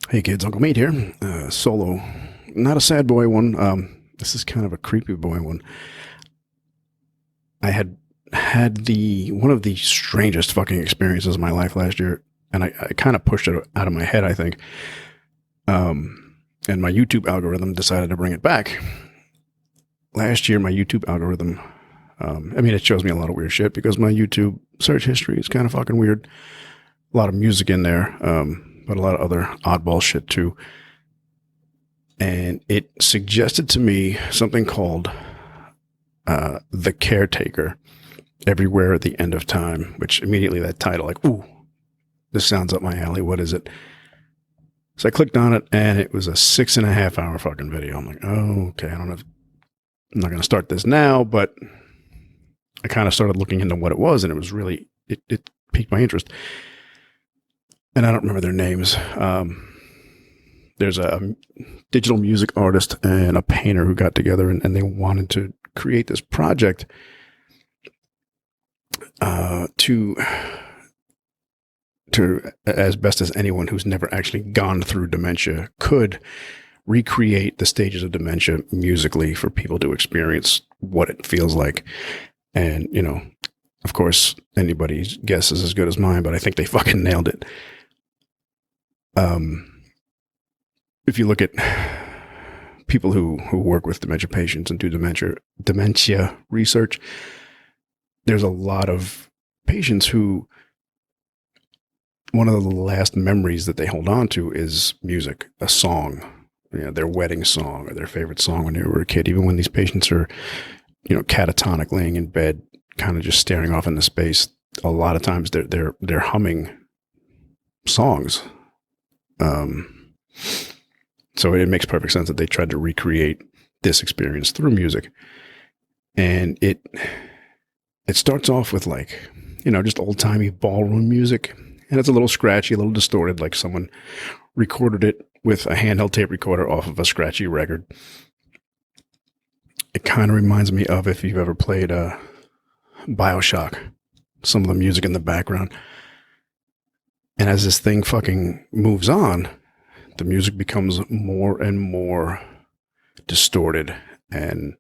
Hey kids, Uncle Meat here. Solo, not a sad boy one. This is kind of a creepy boy one. I had the one of the strangest fucking experiences of my life last year, and I kind of pushed it out of my head, I think. And my YouTube algorithm decided to bring it back. Last year, my YouTube algorithm, it shows me a lot of weird shit because my YouTube search history is kind of fucking weird. A lot of music in there, but a lot of other oddball shit too. And it suggested to me something called The Caretaker, Everywhere at the End of Time, which immediately that title, like, ooh, this sounds up my alley. What is it? So I clicked on it, and it was a 6.5 hour fucking video. I'm like, oh, okay, I'm not going to start this now, but I kind of started looking into what it was, and it was really, it piqued my interest. And I don't remember their names. There's a digital music artist and a painter who got together, and they wanted to create this project to as best as anyone who's never actually gone through dementia could, recreate the stages of dementia musically for people to experience what it feels like. And, of course, anybody's guess is as good as mine, but I think they fucking nailed it. If you look at people who work with dementia patients and do dementia research, there's a lot of patients who one of the last memories that they hold on to is music, a song, their wedding song or their favorite song when they were a kid. Even when these patients are, catatonic, laying in bed, kind of just staring off into space, a lot of times they're humming songs. So it makes perfect sense that they tried to recreate this experience through music. And it starts off with just old-timey ballroom music. And it's a little scratchy, a little distorted, like someone recorded it with a handheld tape recorder off of a scratchy record. It kind of reminds me of if you've ever played BioShock, some of the music in the background. And as this thing fucking moves on, the music becomes more and more distorted and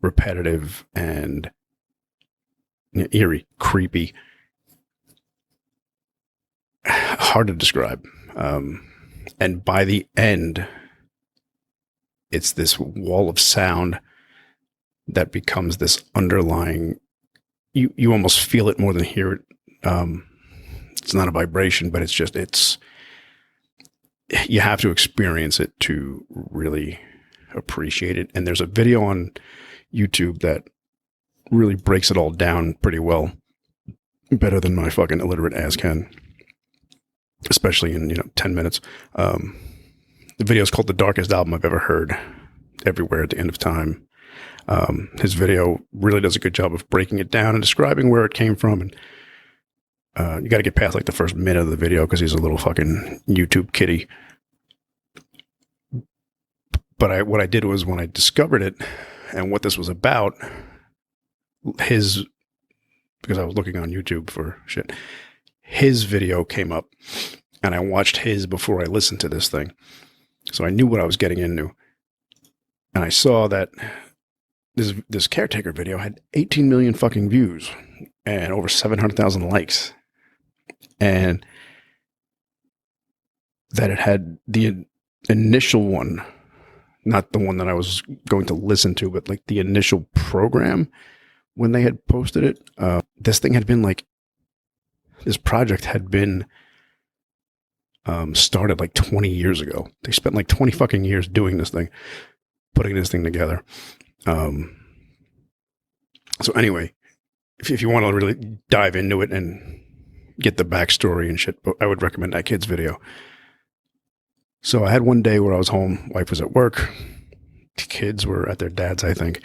repetitive and eerie, creepy. Hard to describe. And by the end, it's this wall of sound that becomes this underlying, you almost feel it more than hear it. It's not a vibration, but you have to experience it to really appreciate it. And there's a video on YouTube that really breaks it all down pretty well, better than my fucking illiterate ass can, especially in 10 minutes. The video is called The Darkest Album I've Ever Heard, Everywhere at the End of Time. His video really does a good job of breaking it down and describing where it came from. And you got to get past the first minute of the video because he's a little fucking YouTube kitty. But what I did was, when I discovered it and what this was about, because I was looking on YouTube for shit, his video came up, and I watched his before I listened to this thing. So I knew what I was getting into. And I saw that this Caretaker video had 18 million fucking views and over 700,000 likes. And that it had the initial one, not the one that I was going to listen to, but the initial program when they had posted it. This thing had been this project had been started 20 years ago. They spent 20 fucking years doing this thing, putting this thing together. So anyway, if you want to really dive into it and get the backstory and shit, I would recommend that kid's video. So I had one day where I was home, wife was at work, the kids were at their dad's, I think,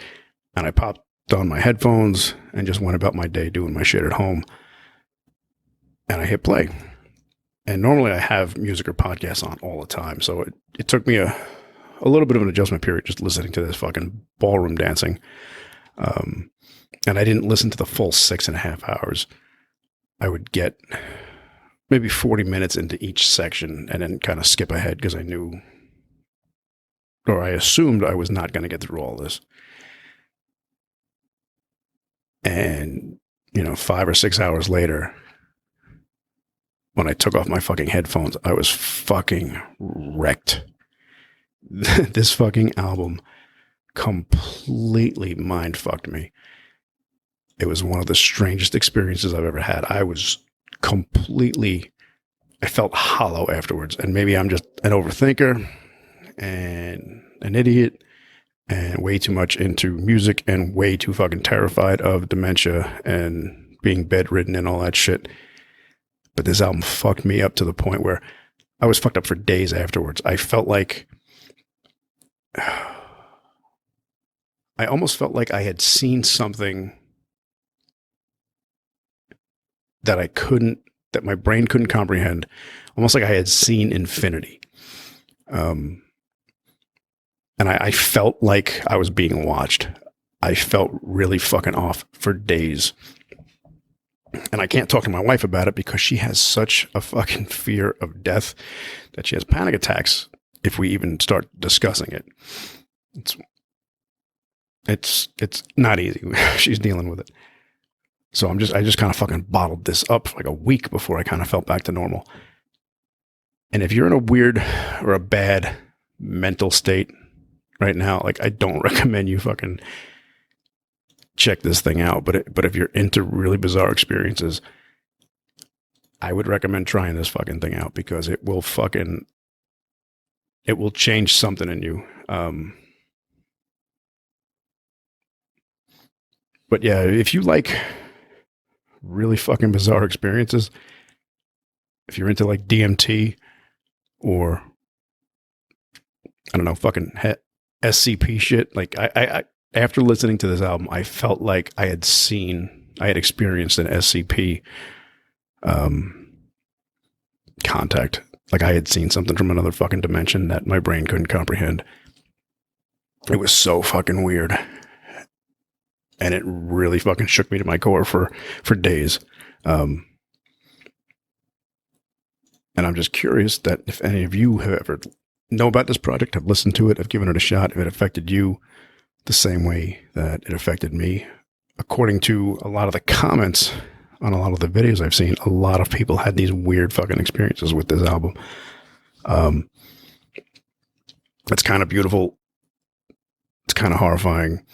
and I popped on my headphones and just went about my day doing my shit at home. And I hit play. And normally I have music or podcasts on all the time, so it took me a little bit of an adjustment period just listening to this fucking ballroom dancing. And I didn't listen to the full 6.5 hours. I would get maybe 40 minutes into each section and then kind of skip ahead because I knew, or I assumed I was not going to get through all this. And, 5 or 6 hours later, when I took off my fucking headphones, I was fucking wrecked. This fucking album completely mind fucked me. It was one of the strangest experiences I've ever had. I felt hollow afterwards. And maybe I'm just an overthinker and an idiot and way too much into music and way too fucking terrified of dementia and being bedridden and all that shit. But this album fucked me up to the point where I was fucked up for days afterwards. I felt like, I almost felt like I had seen something that that my brain couldn't comprehend. Almost like I had seen infinity. And I felt like I was being watched. I felt really fucking off for days. And I can't talk to my wife about it because she has such a fucking fear of death that she has panic attacks if we even start discussing it. It's not easy. She's dealing with it. So I just kind of fucking bottled this up for like a week before I kind of felt back to normal. And if you're in a weird or a bad mental state right now, like, I don't recommend you fucking check this thing out. But if you're into really bizarre experiences, I would recommend trying this fucking thing out because it will change something in you. But yeah, if you like really fucking bizarre experiences, if you're into like DMT or I don't know, fucking SCP shit, like I after listening to this album, I felt like I had experienced an SCP contact. Like I had seen something from another fucking dimension that my brain couldn't comprehend. It was so fucking weird. And it really fucking shook me to my core for days. And I'm just curious that if any of you have ever know about this project, have listened to it, have given it a shot, if it affected you the same way that it affected me. According to a lot of the comments on a lot of the videos I've seen, a lot of people had these weird fucking experiences with this album. It's kind of beautiful. It's kind of horrifying.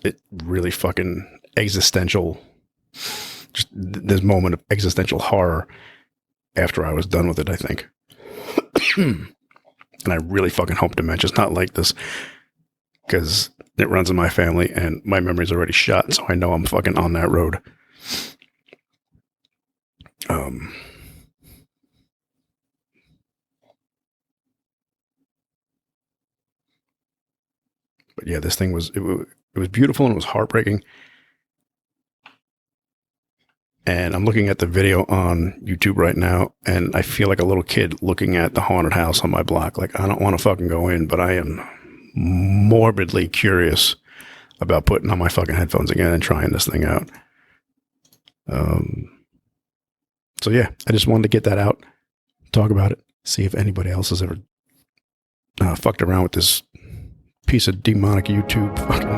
It really fucking existential, just this moment of existential horror after I was done with it, I think. And I really fucking hope dementia's not like this because it runs in my family and my memory's already shot. So I know I'm fucking on that road. But yeah, this thing was beautiful and it was heartbreaking. And I'm looking at the video on YouTube right now, and I feel like a little kid looking at the haunted house on my block. Like, I don't want to fucking go in, but I am morbidly curious about putting on my fucking headphones again and trying this thing out. So yeah, I just wanted to get that out, talk about it, see if anybody else has ever fucked around with this piece of demonic YouTube fucking